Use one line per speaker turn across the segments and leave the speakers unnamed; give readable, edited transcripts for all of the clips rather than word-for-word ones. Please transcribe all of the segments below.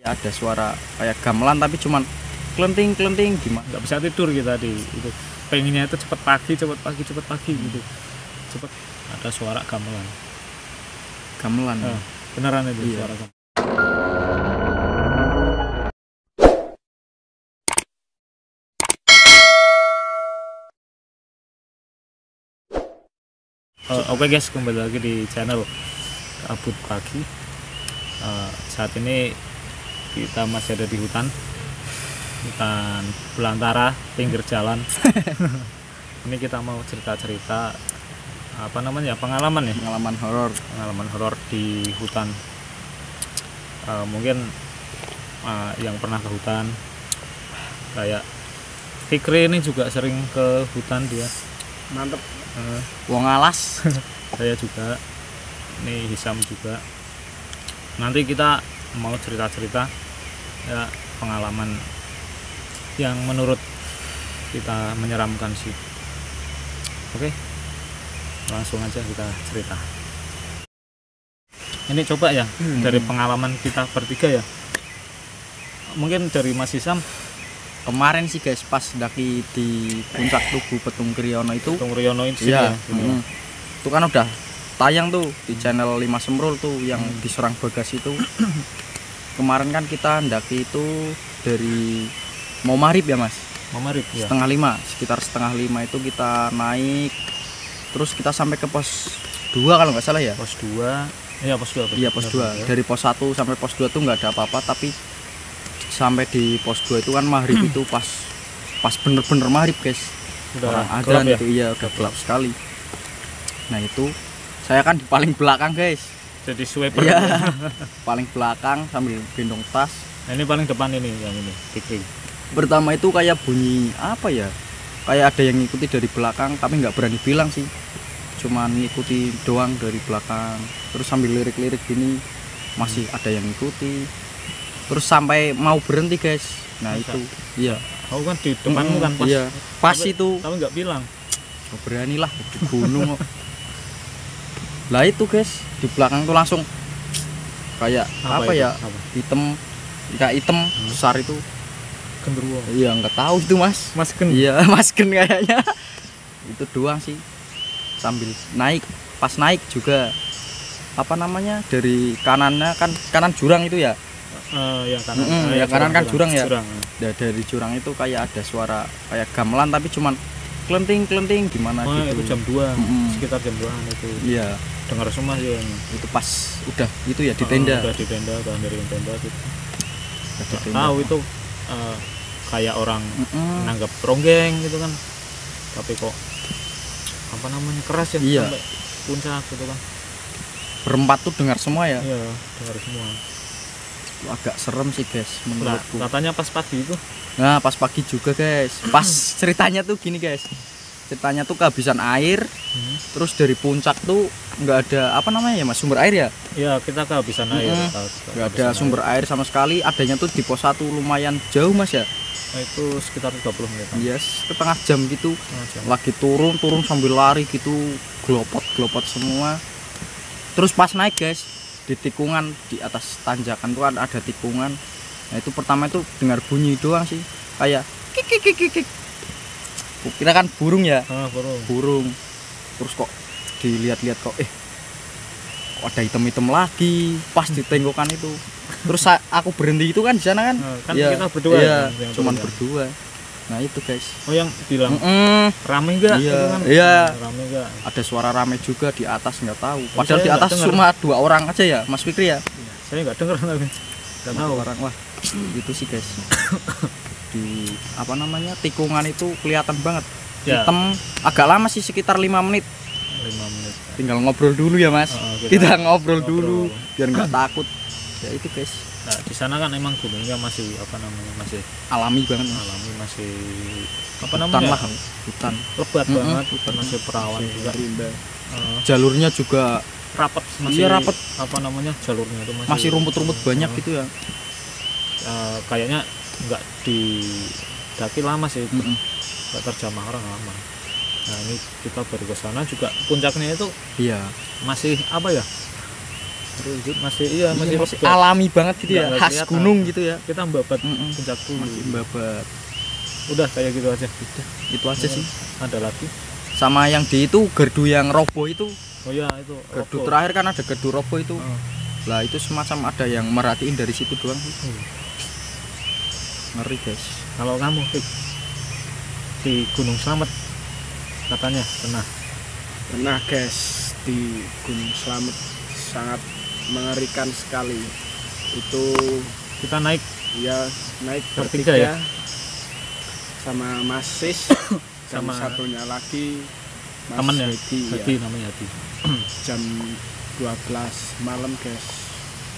Ada suara kayak gamelan tapi cuman klenting gimana.
Nggak bisa tidur kita di itu. Pengennya itu cepet pagi gitu. Cepet ada suara gamelan.
Gamelan.
Beneran itu
Iya.
suara gamelan. Oke guys, kembali lagi di channel Kabut Pagi. Saat ini kita masih ada di hutan belantara pinggir jalan. Ini kita mau cerita-cerita pengalaman horor di hutan. Mungkin yang pernah ke hutan, kayak Fikri ini juga sering ke hutan dia.
Mantep. Wong alas.
Saya juga, ini Hisam juga. Nanti kita mau cerita-cerita ya pengalaman yang menurut kita menyeramkan sih. Oke, langsung aja kita cerita. Ini coba ya dari pengalaman kita bertiga ya. Mungkin dari Mas Hisam.
Kemarin sih guys, pas daki di puncak Tugu Petung Kriono itu.
Petung Kriono itu
Iya.
ya.
Itu kan udah tayang tuh di channel 5 Semrul tuh yang di Serang Bagas itu. Kemarin kan kita daki itu dari mau maghrib ya Mas.
Mau maghrib ya.
Sekitar setengah lima itu kita naik. Terus kita sampai ke pos 2 kalau nggak salah ya.
Pos 2. Iya, pos 2.
Iya, pos 2. Dari pos 1 sampai pos 2 tuh nggak ada apa-apa, tapi sampai di pos 2 itu kan maghrib itu pas bener-bener maghrib guys.
Udah
ada
ya?
itu iya udah gelap sekali. Nah itu saya kan di paling belakang guys.
Jadi sweeper.
Iya. Paling belakang sambil gendong tas.
Nah, ini paling depan ini yang ini Fikri.
Pertama itu kayak bunyi apa ya, kayak ada yang ngikuti dari belakang tapi nggak berani bilang sih, cuman ngikuti doang dari belakang. Terus sambil lirik-lirik gini masih ada yang ngikuti. Terus sampai mau berhenti guys. Nah
masa?
itu iya.
Aku kan di depanmu kan pas.
Iya. Pas
tapi,
itu.
Tapi nggak bilang.
Oh, beranilah di gunung kok. Lah itu guys, di belakang tuh langsung kayak apa
itu?
ya? Hitam, kayak hitam besar itu.
Genderuwo.
Iya, nggak tahu itu Mas.
Masken.
Iya, masken kayaknya. Itu doang sih. Sambil naik, pas naik juga apa namanya? Dari kanannya kan kanan jurang itu ya.
Ya kanan.
Ya kanan kan jurang ya.
Jurang.
Nah, dari jurang itu kayak ada suara kayak gamelan tapi cuman klenting gimana gitu.
Itu jam 2. Sekitar jam 2-an itu.
Iya.
Dengar semua ya ini.
Itu pas udah itu ya di tenda.
Udah di tenda, udah dari tenda gitu.
Di tenda.
Tahu itu kayak orang nanggap ronggeng gitu kan. Tapi kok apa namanya keras ya
Iya.
sampai puncak gitu kan.
Berempat tuh dengar semua ya.
Iya, dengar semua.
Agak serem sih guys menurutku.
Katanya pas pagi itu.
Nah pas pagi juga guys. Pas ceritanya tuh gini guys. Ceritanya tuh kehabisan air. Terus dari puncak tuh nggak ada apa namanya ya Mas, sumber air ya.
Iya, kita kehabisan air.
Nggak ada sumber air sama sekali. Adanya tuh di pos 1 lumayan jauh Mas ya.
Nah, itu sekitar 30 menit.
Yes, setengah jam gitu.
Jam.
Lagi turun sambil lari gitu, glopot semua. Terus pas naik guys, di tikungan di atas tanjakan tuh ada tikungan. Nah itu pertama itu dengar bunyi doang sih, kayak kik. Kira kan burung ya. Burung. Terus kok dilihat-lihat kok ada hitam lagi pas di tenggokan itu. Terus aku berhenti itu kan di sana kan.
Kan
ya,
kita berdua
ya,
yang
cuman
turun,
berdua. Nah itu guys.
Oh yang bilang rame enggak?
Iya,
Itu kan?
iya.
Rame enggak?
Ada suara rame juga di atas, nggak tahu.
Tapi
Padahal
saya
di atas
nggak
cuma 2 orang aja ya, Mas Fikri ya.
Saya nggak dengar tapi nggak tahu.
Orang wah, gitu sih guys. Di apa namanya tikungan itu kelihatan banget.
Ya.
Hitam, agak lama sih sekitar 5 menit.
5 menit.
Tinggal ngobrol dulu ya Mas. Kita ngobrol dulu biar nggak takut. Ya itu guys.
Nah, di sana kan emang gunungnya masih masih
Alami banget.
alami, masih
Hutan lah, hutan.
lebat banget, masih perawan juga.
Jalurnya juga
Rapat, masih
iya, rapet.
Jalurnya itu
masih rumput-rumput banyak gitu ya.
Kayaknya nggak didaki lama sih, nggak terjamah orang lama. Nah ini kita baru ke sana juga, puncaknya itu
Iya.
masih apa ya, rumput masih masih
masih
lega.
alami banget gitu ya,
Nggak
khas
kelihatan.
gunung gitu ya.
Kita membabat
Mm-mm.
puncak dulu.
Masih babat.
Udah kayak gitu aja.
Itu aja sih.
Ada lagi?
Sama yang di itu gardu yang roboh itu,
Oh ya itu.
gardu
rokok.
terakhir kan ada gardu roboh itu.
Oh.
Lah itu semacam ada yang merhatiin dari situ doang sih.
Hmm.
Ngeri guys.
Kalau kamu Fik, di Gunung Slamet katanya pernah.
Pernah guys, di Gunung Slamet sangat mengerikan sekali. Itu
Kita naik
ya naik
Bertiga
bertiga
ya?
sama Mas Sis dan
Sama
satunya lagi Mas
temen ya,
Hedi, ya.
Hedi namanya Hedi.
Jam 12 malam guys,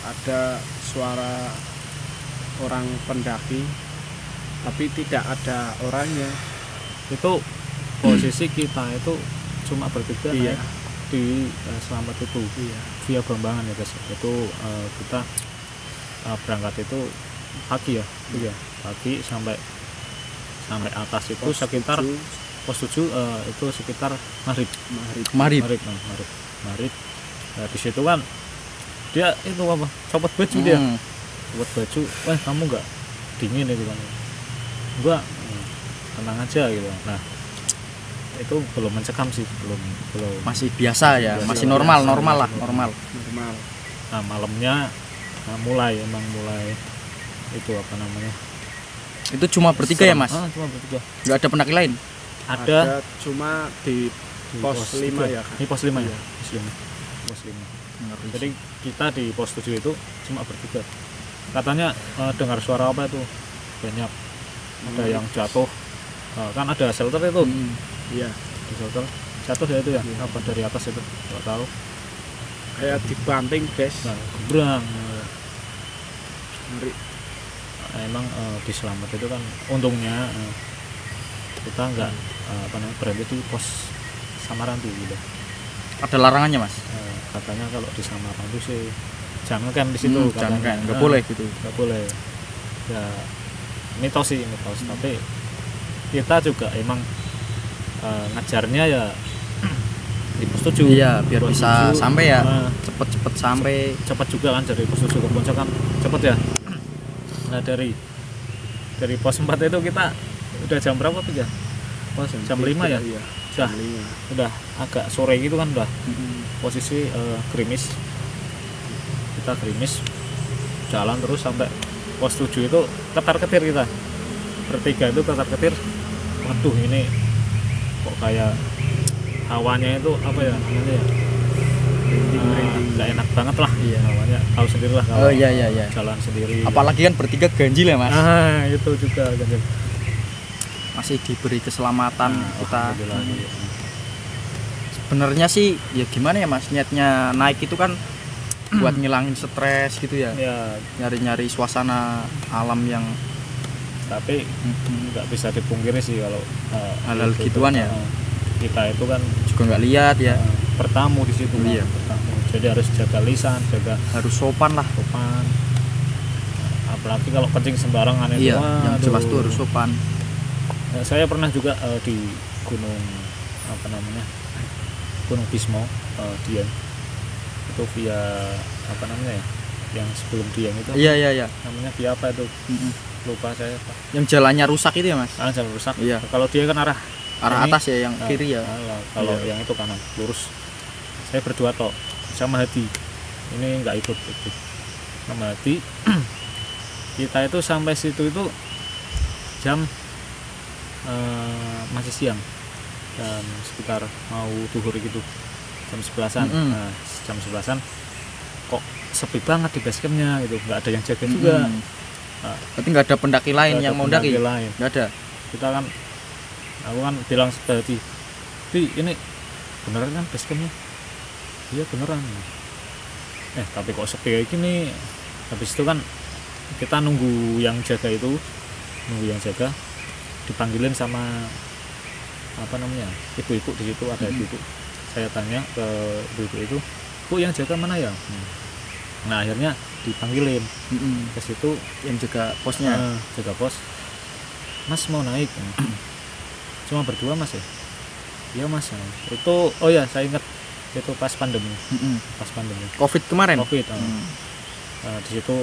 ada suara orang pendaki tapi tidak ada orangnya.
Itu posisi kita itu cuma bertiga
Iya.
naik di Slamet itu
Iya.
via Bambangan ya guys. Itu kita berangkat itu pagi ya, iya pagi sampai atas itu
Pos
sekitar
7
pos 7 itu sekitar maghrib.
maghrib.
Maghrib. Nah, di situ kan dia itu apa? Copot baju dia. Copot baju. Wah, kamu enggak dingin itu kan? Enggak. Tenang aja gitu. Nah, itu belum mencekam sih, belum.
Masih biasa ya,
Biasa,
masih normal
biasa,
normal lah,
masih
normal.
Normal.
Nah, malamnya mulai itu apa namanya?
Itu cuma bertiga ya,
serem.
Mas?
Cuma bertiga.
Nggak ada pendaki lain?
Ada
cuma di
di
pos 5
tiga.
ya kan?
Ini pos 5 ya?
Iya.
Pos 5.
Ngeri
Jadi
sih.
kita di pos 7 itu cuma bertiga. Katanya dengar suara apa itu? Banyak. Ada yang jatuh. Kan ada shelter itu.
Iya,
Di shelter jatuh ya itu ya. Apa dari atas itu? Enggak tahu.
kayak dibanting guys.
Nah, gebrang.
Ngeri.
Emang di Slamet itu kan untungnya kita nggak apa namanya berhenti di pos Samarandu gitu.
Ada larangannya, Mas?
Katanya kalau di Samarandu sih jangan camp di situ.
Jangan
katanya.
kan, nggak boleh gitu.
Nggak boleh. Ya mitos sih mitos. Tapi kita juga emang ngajarnya ya di pos 7.
Iya, biar
Pos
bisa
7,
sampai ya.
nah,
Cepet-cepet sampai.
cepat juga kan dari pos 7 ke puncak kan cepet ya. Nah dari pos 4 itu kita udah jam berapa tuh ya? Jam 5 ya?
Iya,
Udah,
jam 5.
udah agak sore gitu kan udah posisi gerimis. Kita gerimis jalan terus sampai pos 7 itu ketar-ketir kita. Bertiga itu ketar-ketir. Waduh ini kok kayak hawanya itu apa ya namanya ya? Nggak enak banget lah.
Iya.
Hawanya tahu sendiri lah kalau
Oh iya iya iya.
jalan sendiri.
Apalagi kan bertiga ganjil ya, Mas?
Itu juga ganjil.
Masih diberi keselamatan kita.
Alhamdulillah.
Sebenarnya sih ya gimana ya, Mas? Niatnya naik itu kan buat ngilangin stres gitu ya.
Ya,
Nyari-nyari suasana alam yang
tapi nggak bisa dipungkiri sih kalau
Hal-hal
itu
gituan ya.
Kita itu kan
juga nggak lihat ya.
bertamu di situ.
Iya.
Bertamu. Jadi harus jaga lisan, jaga
Harus sopan lah.
sopan. Apalagi kalau kencing sembarangan itu.
Iya, yang
waduh.
jelas tuh harus sopan.
Saya pernah juga di gunung apa namanya? Gunung Bismo, Dieng. Itu via apa namanya ya? Yang sebelum Dieng itu
Iya iya iya.
namanya via apa itu?
Mm-mm.
Lupa saya.
Yang jalannya rusak itu ya, Mas?
Jalan rusak.
Iya.
Kalau dia kan arah
Arah
ini,
atas ya, yang kiri ya.
kalau
Iya.
yang itu kanan lurus. Saya berdua tok sama Hadi. Ini nggak ikut sama Hadi. Kita itu sampai situ itu jam masih siang, jam sekitar mau duhur gitu, jam 11-an. Nah, jam 11-an kok sepi banget di base campnya gitu, nggak ada yang jaga juga. Nah,
Berarti nggak ada pendaki lain
nggak
yang
ada
mau daki?
pendaki lain.
Nggak ada.
Kita kan aku kan bilang tadi ini beneran kan base campnya? Iya beneran. Tapi kok sepi kayak gini. Habis itu kan kita nunggu yang jaga dipanggilin sama apa namanya ibu-ibu di situ, ada ibu-ibu. Saya tanya ke ibu-ibu itu, Bu yang jaga mana ya? Nah akhirnya dipanggilin ke situ
Yang jaga posnya.
jaga pos. Mas mau naik? Cuma berdua Mas ya? Iya Mas. Itu oh ya saya ingat itu pas pandemi
Covid kemarin.
Covid.
Mm.
Di situ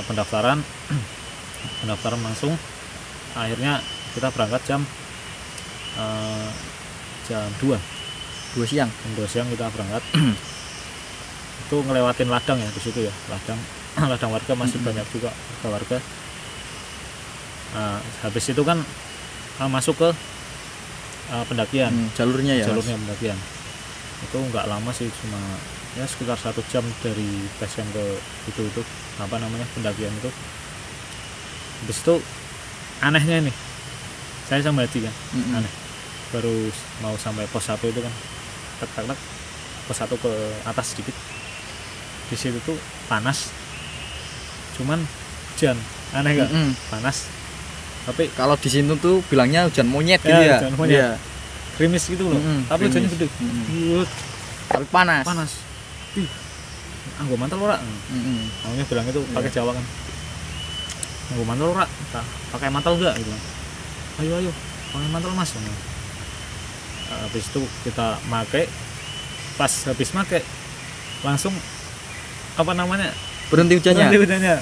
pendaftaran langsung. Akhirnya kita berangkat jam 2
2 siang.
jam 2 siang kita berangkat. Itu ngelewatin ladang ya di situ ya, ladang warga masih banyak juga warga. Habis itu kan masuk ke pendakian.
Jalurnya ya.
Jalurnya pendakian itu nggak lama sih, cuma ya sekitar 1 jam dari base camp ke itu apa namanya pendakian itu. Habis itu anehnya ini saya sama Hadi kan, aneh, baru mau sampai pos 1 itu kan tak pos 1 ke atas sedikit, di situ tuh panas, cuman hujan, aneh gak? Panas tapi
Kalau di sini tuh bilangnya hujan monyet gitu
Ya,
ya.
hujan monyet.
Iya.
gerimis gitu loh, tapi hujannya gede.
Tapi panas.
Ih, gue mantel ora. Namanya bilang itu pakai Jawa kan. Gue mantel ora, pakai mantel enggak gitu. Ayo pakai mantel Mas. Habis itu kita make, pas habis make langsung apa namanya?
Berhenti hujannya.
Berhenti hujannya.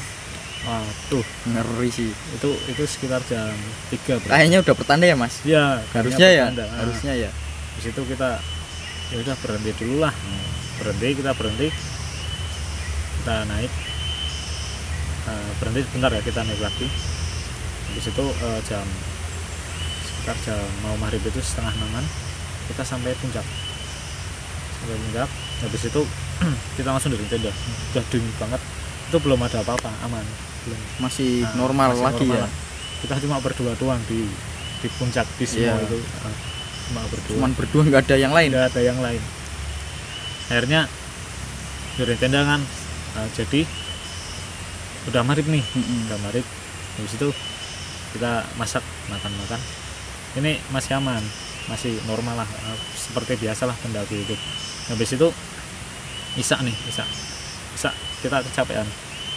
Waduh,
Ngeri sih.
itu sekitar jam 3 berarti.
Kayaknya udah pertanda ya, Mas?
Ya,
Harusnya ya.
pertanda.
Harusnya ya.
Di situ kita ya udah berhenti dulu lah. Berhenti, kita naik. Berhenti sebentar ya, kita naik lagi. Di situ sekitar jam mau maghrib itu 5:30 kita sampai puncak. Habis itu kita langsung dari tenda. Udah dingin banget. Itu belum ada apa-apa, aman. Belum.
Masih normal
Masih
lagi
normal
ya.
lah. Kita cuma berdua doang di puncak di semua
Iya.
itu. Cuma berdua.
Cuman berdua, nggak ada yang lain.
Tidak ada yang lain. Akhirnya dari tenda kan, jadi udah maghrib nih, udah maghrib. Habis itu kita masak, makan. Ini masih aman, masih normal lah, seperti biasalah pendaki itu. Habis itu Isa kita kecapean,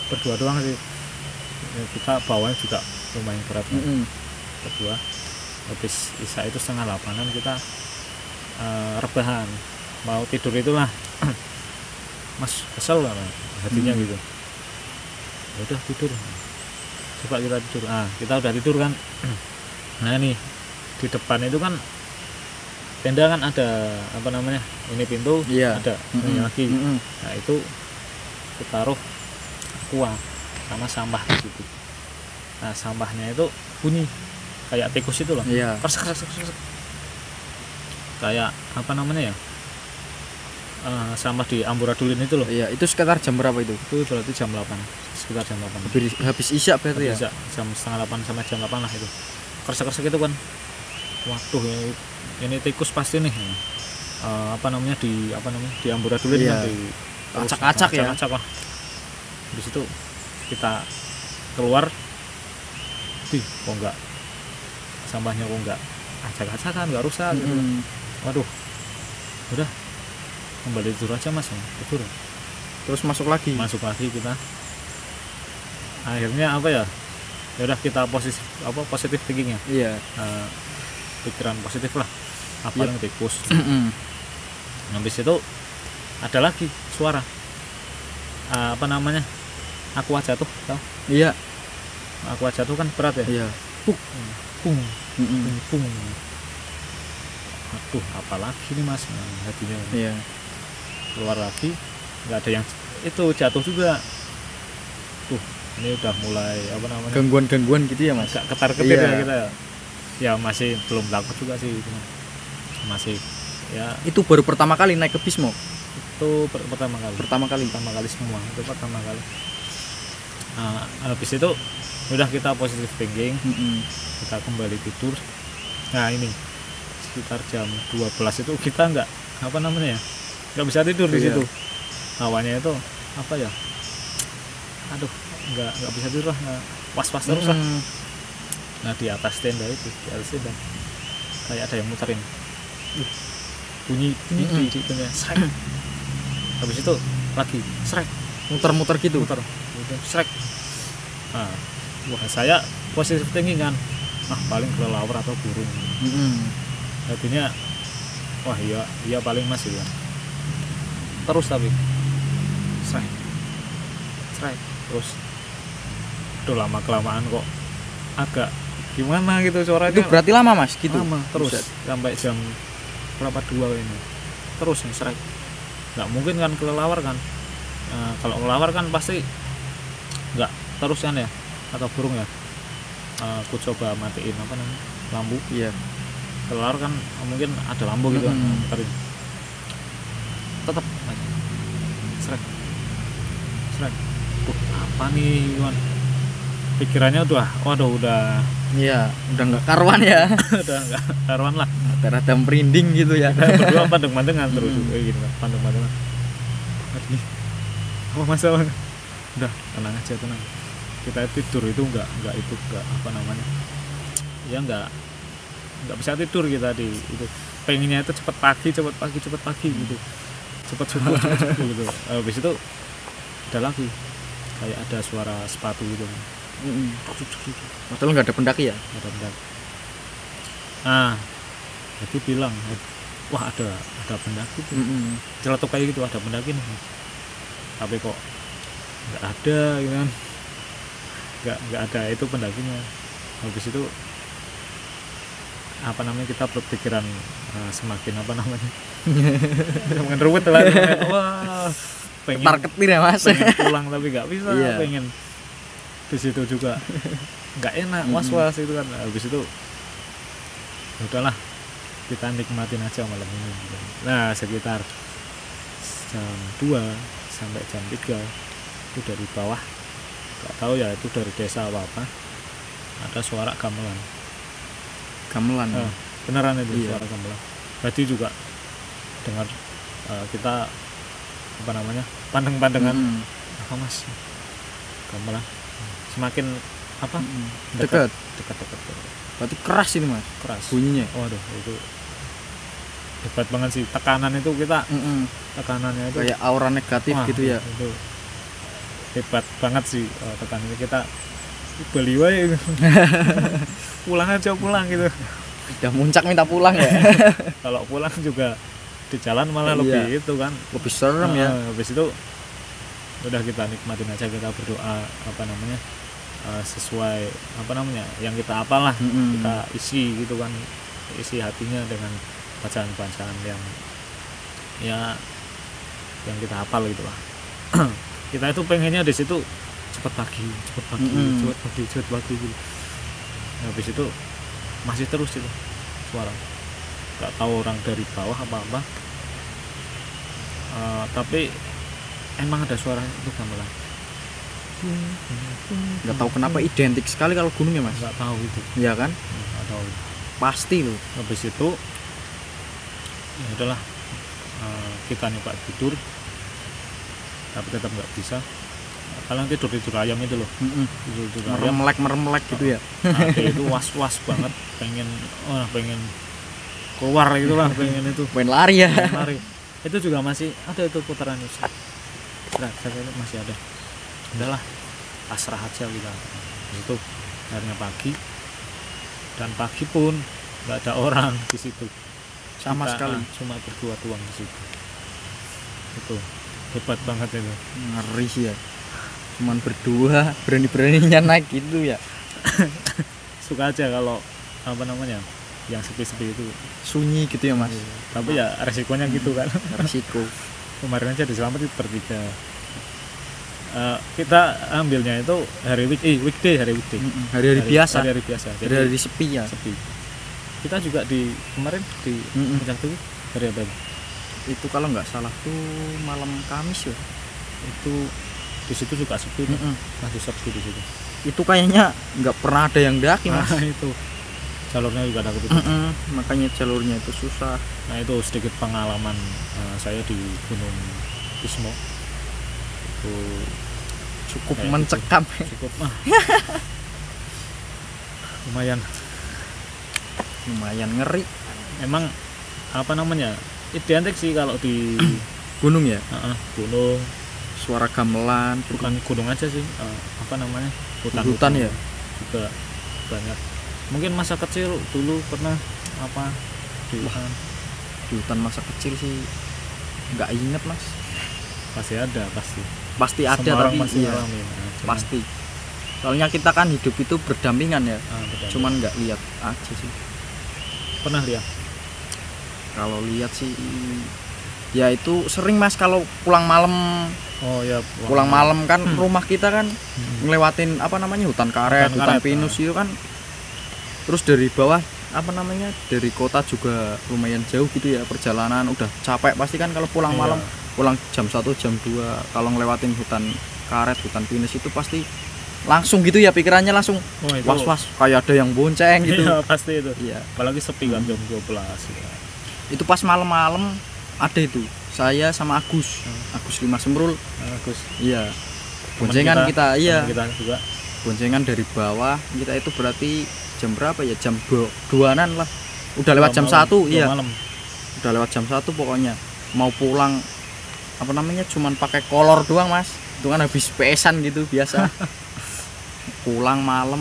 berdua doang sih. Kita bawanya juga lumayan berat kan? Berdua. Habis Isa itu 7:30 kita rebahan, mau tidur itulah. Mas kesel lah hatinya gitu. Ya udah tidur, coba kita tidur. Kita udah tidur kan. Nah nih di depan itu kan tenda kan ada apa namanya, ini pintu,
Iya.
ada ini lagi. Nah itu kita taruh aqua sama sampah di situ. Nah sampahnya itu bunyi kayak tikus itu loh.
Iya.
Kresek. Kayak apa namanya ya, sampah di amburadulin itu loh.
Iya, itu sekitar jam berapa itu?
Itu berarti jam 8, sekitar jam 8.
Habis isya berarti ya?
Bisa jam 7:30 sampai jam 8 lah itu. Kresek itu kan. Waduh, ini tikus pasti nih. Apa namanya di amburadulin
Iya.
kan, di
Acak-acak ya.
acak lah. Di situ kita keluar, kok enggak, sampahnya kok enggak acak-acakan, enggak rusak gitu. Waduh, udah kembali tidur aja Mas, tidur.
Terus masuk lagi
Kita akhirnya apa ya, udah kita positif thinking ya.
Iya.
Pikiran positif lah, apa yang tikus. Habis itu ada lagi suara apa namanya, aqua jatuh, tau?
Iya.
Aqua jatuh kan berat ya.
Iya.
Pung. Aduh, apalagi nih Mas, hatinya.
Iya.
Keluar lagi, nggak ada yang itu jatuh juga. Ini udah mulai apa namanya,
Gangguan gitu ya, Mas?
agak ketar-ketir
Iya.
ya kita. Ya masih belum takut juga sih itu. Masih ya,
Itu baru pertama kali naik ke Bismo.
itu pertama kali semua, itu pertama kali. Habis itu udah kita positive thinking, kita kembali tidur. Nah ini sekitar jam 12 itu kita nggak bisa tidur di
Iya.
situ. Hawanya itu apa ya, aduh, nggak bisa tidur lah, was-was terus lah. Nah di atas tenda kayak ada yang muterin, bunyi di tenda, srek. Habis itu lagi srek,
Muter-muter gitu.
srek. Wah, saya positif thinking kan, paling kelelawar atau burung. Artinya wah iya paling Mas ya. terus tapi srek terus udah lama kelamaan kok agak gimana gitu suaranya.
Itu berarti lama Mas gitu.
Lama terus
Buset.
sampai jam berapa 2 ini terus nih srek. Nggak mungkin kan kelelawar kan. Kalau kelelawar kan pasti nggak terus kan ya, atau burung ya. Aku coba matiin apa namanya lampu.
Iya.
Kelelawar kan mungkin ada lampu gitu kan, muterin. Tetap aja srek. Apa nih Iwan, pikirannya udah
Iya, udah nggak karuan ya.
udah nggak karuan lah.
Rada merinding gitu ya.
Berdua pandeng-pandengan terus kayak gitu kan, pandeng-pandengan. Aduh, apa masalah? Udah tenang aja, tenang. Kita tidur itu nggak apa namanya, ya nggak bisa tidur kita di itu. Pengennya itu cepet pagi gitu, cepet subuh gitu. Habis itu ada lagi kayak ada suara sepatu gitu.
Padahal nggak ada pendaki ya.
Ada pendaki. Jadi bilang, wah ada pendaki tuh. Celetuk kayak gitu, ada pendaki nih. Tapi kok nggak ada gitu kan. Nggak ada itu pendakinya. Habis itu apa namanya, kita berpikiran semakin apa namanya, semakin ruwet lah. Wah,
Ketar-ketir ya Mas.
pengen pulang tapi nggak bisa.
Iya.
Pengen di situ juga nggak enak, was-was itu kan. Habis itu ya udahlah, kita nikmatin aja malam ini. Nah sekitar jam 2 sampai jam 3 itu dari bawah, nggak tahu ya itu dari desa apa ada suara gamelan. Beneran itu.
Iya.
Suara gamelan. Tadi juga dengar kita apa namanya, pandeng-pandengan. Apa Mas, gamelan semakin apa
Dekat.
dekat.
Berarti keras ini Mas
Keras
bunyinya.
waduh, itu hebat banget sih. Tekanan itu kita tekanannya itu
Kayak aura negatif
wah,
gitu ya.
itu hebat banget sih. Tekanannya kita beli wae pulang aja gitu.
Udah muncak minta pulang ya.
Kalau pulang juga di jalan malah
Iya.
lebih itu kan,
Lebih serem ya.
habis itu udah kita nikmatin aja, kita berdoa apa namanya, sesuai apa namanya yang kita apalah, kita isi gitu kan, isi hatinya dengan bacaan-bacaan yang kita hafal gitu lah. Kita itu pengennya di situ cepet pagi gitu. Habis itu masih terus itu suara, nggak tahu orang dari bawah apa tapi emang ada suara itu gamelan.
Nggak tahu kenapa identik sekali kalau gunung ya Mas.
Nggak tahu itu,
Iya kan?
nggak tahu.
Pasti loh.
Habis itu ya udahlah, kita nyoba tidur tapi tetap nggak bisa. Kalian tidur ayam itu loh, tidur ayam
Meremelek gitu ya.
hati itu was banget, pengen keluar gitu lah, pengen itu
Main lari ya.
lari. Itu juga masih ada itu putaran itu, itu masih ada. Udahlah, pasrah aja kita. Itu akhirnya pagi, dan pagi pun nggak ada orang di situ
Sama
Kita,
sekali.
cuma berdua tuang di situ. Itu hebat banget itu.
Ngeri sih ya. Cuman berdua berani-beraninya naik gitu ya.
Suka aja kalau apa namanya yang sepi-sepi itu.
Sunyi gitu ya Mas.
Tapi ya resikonya gitu kan.
Resiko.
Kemarin aja diselamat itu bertiga. Kita ambilnya itu weekday.
Hari-hari biasa.
Hari biasa. Jadi
Hari-hari sepi ya.
sepi. Kita juga kemarin di Puncak Tugu hari apa?
Itu kalau nggak salah tuh malam Kamis ya.
Itu di situ juga sepi. Masih sepi di situ.
Itu kayaknya nggak pernah ada yang daki Mas.
Itu jalurnya juga ada ketutup.
Makanya jalurnya itu susah.
Nah itu sedikit pengalaman saya di Gunung Bismo. Itu
Cukup
kayak
mencekam.
cukup lumayan
Ngeri.
emang apa namanya, identik sih kalau di
Gunung ya.
gunung.
Suara gamelan.
Bukan gunung aja sih, apa namanya,
Hutan ya.
juga banyak. Mungkin masa kecil dulu pernah apa di hutan.
Di hutan masa kecil sih nggak inget Mas.
pasti ada
pasti ada,
semua orang
tapi
pasti
iya,
ngalamin. Nah,
pasti. Soalnya kita kan hidup itu berdampingan ya,
betul.
cuman nggak lihat aja sih.
Pernah lihat
Kalau lihat sih ya itu sering Mas, kalau pulang malam.
oh ya
Pulang malam kan rumah kita kan ngelewatin apa namanya, hutan karet, hutan
Hutan karet,
pinus itu kan. Terus dari bawah apa namanya, dari kota juga lumayan jauh gitu ya perjalanan, udah capek pasti kan kalau pulang
Iya.
malam, pulang jam 1 jam 2 kalau ngelewatin hutan karet, hutan pinus itu pasti langsung gitu ya pikirannya langsung
oh, itu.
was-was kayak ada yang bonceng gitu.
Iya, pasti itu.
Iya.
Apalagi sepi kan jam 12 ya.
Itu pas malam-malam ada itu saya sama Agus 5 Semrul.
Bagus.
Iya.
Teman
Boncengan kita, iya.
teman kita juga.
Boncengan dari bawah kita itu berarti jam berapa ya, jam 2-an lah, udah lewat jam 1. Iya,
malam.
udah lewat jam 1 pokoknya. Mau pulang apa namanya, cuman pakai kolor doang Mas, itu kan habis PS-an gitu biasa. Pulang malam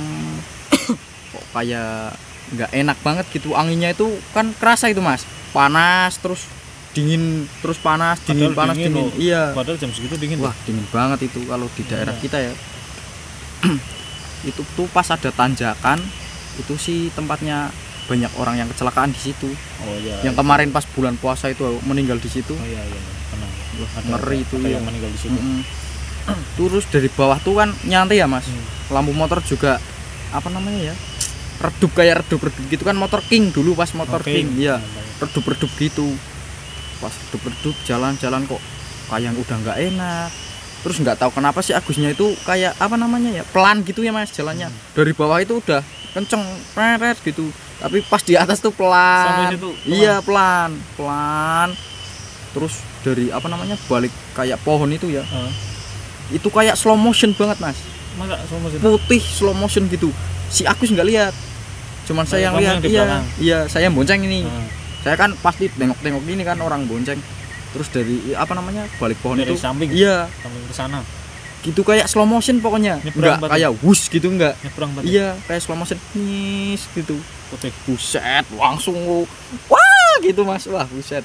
kok kayak nggak enak banget gitu, anginnya itu kan kerasa itu Mas, panas terus dingin, terus panas dingin,
Padahal
panas
dingin
dingin.
loh.
Iya,
Padahal jam segitu dingin.
wah dingin banget itu kalau di daerah
Iya.
kita ya. Itu tuh pas ada tanjakan, itu sih tempatnya banyak orang yang kecelakaan di situ.
Oh iya.
Yang kemarin pas bulan puasa itu meninggal di situ.
Oh iya iya, tenang.
Wah,
Ada-
ngeri itu
ada
ya.
yang meninggal di situ.
Mm-mm. Terus dari bawah tuh kan nyantai ya Mas.
Hmm.
Lampu motor juga apa namanya ya, redup kayak redup-redup gitu kan, motor King dulu pas motor
Oke.
King. Iya,
Nah,
redup-redup gitu. Pas redup-redup jalan-jalan kok kayak udah nggak enak. Terus nggak tahu kenapa sih Agusnya itu kayak apa namanya ya, pelan gitu ya Mas jalannya. Dari bawah itu udah kenceng peret gitu, tapi pas di atas tuh pelan.
Sampai situ pelan.
Iya, pelan. Terus dari apa namanya, balik kayak pohon itu ya, itu kayak slow motion banget Mas,
masa sama situ.
putih slow motion gitu. Si Agus nggak lihat, cuman saya yang
kamu
lihat.
yang di
Iya,
belakang.
iya, saya yang bonceng ini.
Nah,
Saya kan pasti tengok-tengok ini kan orang bonceng. Terus dari apa namanya, balik pohon
dari
itu,
samping.
iya,
Samping ke sana.
gitu kayak slow motion pokoknya.
Nyebrang
Enggak
berarti.
kayak wush gitu, enggak.
Nyebrang berarti.
Iya, kayak slow motion nis gitu.
Putih.
Buset, langsung lu, wah gitu Mas. Wah, buset.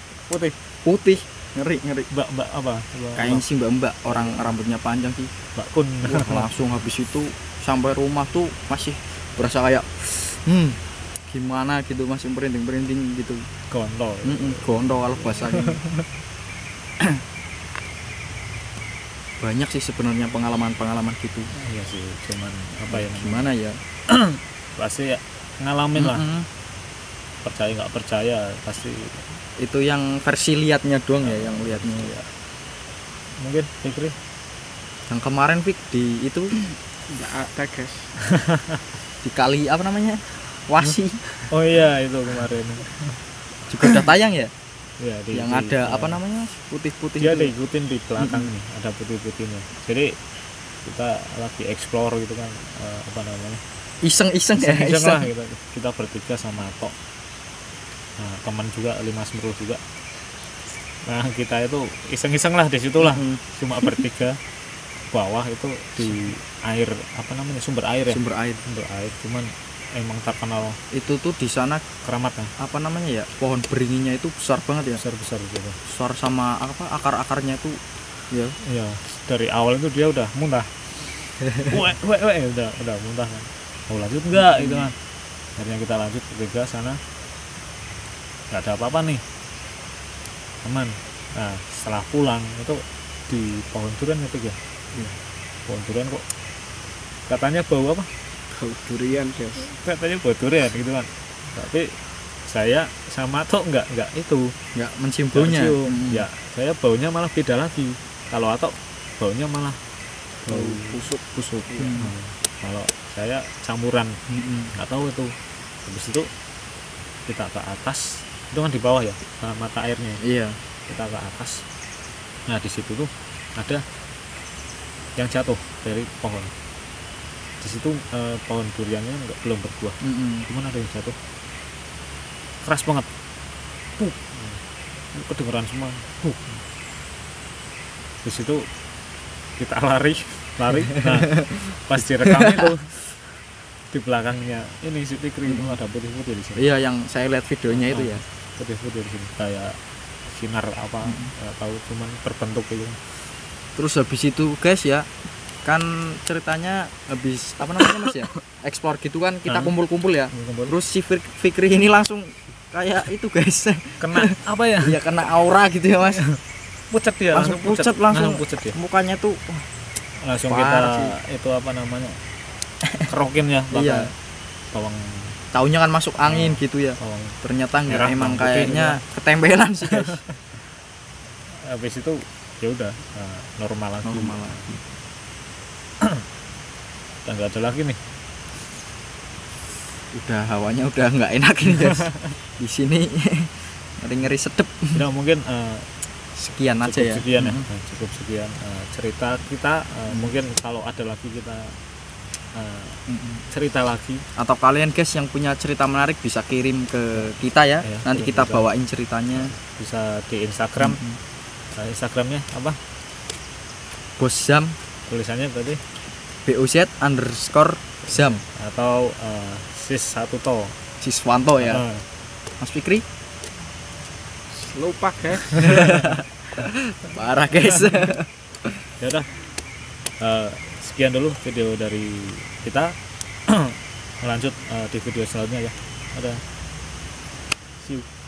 Putih. Ngeri.
Mbak apa?
Kayaknya sih mbak-mbak, orang rambutnya panjang sih.
Mbak Kun.
Wah, langsung habis itu sampai rumah tuh masih berasa kayak gimana gitu, masih merinding gitu.
Kontol.
Gondo kalau bahasanya. Banyak sih sebenarnya pengalaman gitu.
Iya sih, cuman apa ya namanya?
Gimana ya?
Pasti ya, ngalamin lah.
Mm-mm.
Percaya nggak percaya pasti.
Itu yang versi liatnya doang ya, yang liatnya ya.
Mungkin Fikri.
Yang kemarin Fik di itu
Nggak ada guys.
di kali apa namanya, Wasi
Oh iya itu kemarin.
juga udah tayang ya,
Ya,
yang ada apa namanya, putih-putih
Dia
itu.
diikutin di belakang nih, ada putih-putihnya. Jadi kita lagi explore gitu kan, apa namanya?
Iseng-iseng ya,
Iseng-iseng lah
iseng.
kita bertiga sama Tok. Nah, teman juga 5 Semrul juga. Nah, kita itu iseng-iseng lah di situlah.
Mm.
Cuma bertiga. Bawah itu di air, apa namanya? Sumber air ya.
Sumber air
Sumber air, cuman emang terkenal
itu tuh di sana
keramat kan.
apa namanya ya, pohon beringinya itu besar banget ya,
Besar-besar gitu.
besar sama apa, akar-akarnya itu ya.
Iya, dari awal itu dia udah muntah. Weh, udah muntah kan. Mau lanjut enggak gitu kan. Akhirnya kita lanjut ketiga sana. Enggak ada apa-apa nih. Aman. Nah, setelah pulang itu di pohon durian itu ya.
Iya.
Pohon durian kok katanya bau apa?
Bau durian guys.
Katanya bau durian gitu kan. Tapi saya sama Atok enggak itu.
nggak mencium baunya.
Cium.
Mm.
Ya, saya baunya malah beda lagi. Kalau Atok baunya malah bau busuk.
Hmm.
Kalau saya campuran,
Mm-mm.
nggak tahu itu. Habis itu kita ke atas, itu kan di bawah ya, mata airnya.
Iya.
Kita ke atas. Nah di situ tuh ada yang jatuh dari pohon. Di situ pohon duriannya belum berbuah,
Mm-mm.
cuman ada yang jatuh. Keras banget. Puk. Kedengeran semua. Puk. Di situ kita lari. Nah, pas direkam itu di belakangnya ini si Fikri itu ada putih-putih di sini.
Iya, yang saya lihat videonya itu ya.
Putih-putih di sini kayak sinar apa nggak tahu, cuman terbentuk gitu.
Terus habis itu guys ya, kan ceritanya habis apa namanya Mas ya, explore gitu kan, kita kumpul-kumpul ya. Terus si Fikri ini langsung kayak itu guys,
kena apa ya?
ya kena aura gitu ya Mas.
Pucat dia,
Langsung pucat, langsung
pucat dia.
mukanya tuh
Langsung
parah
kita
sih.
itu apa namanya? Kerokin ya,
Iya.
bawang
taunya kan masuk angin gitu ya.
bawang
Ternyata enggak,
merah,
emang
bawang putih
kayaknya ketempelan sih guys.
habis itu ya udah normal lagi.
Normal lagi.
Dan nggak ada lagi nih.
Udah hawanya udah nggak enak ini guys. Di sini ngeri-ngeri sedep.
Ya mungkin
Sekian aja
cukup
ya.
sekian ya. Cukup sekian cerita kita. Mungkin kalau ada lagi kita cerita lagi.
Atau kalian guys yang punya cerita menarik bisa kirim ke kita ya.
Ya,
Nanti
kirim
kita
juga.
bawain ceritanya.
Bisa di Instagram. Instagramnya apa?
Bos Zam,
Tulisannya berarti
BOZ_Zam,
atau sis satu to.
Siswanto ya.
Ah,
Mas Fikri,
Lupa guys.
parah guys.
ya udah. Sekian dulu video dari kita. Lanjut di video selanjutnya ya. Ada. See you.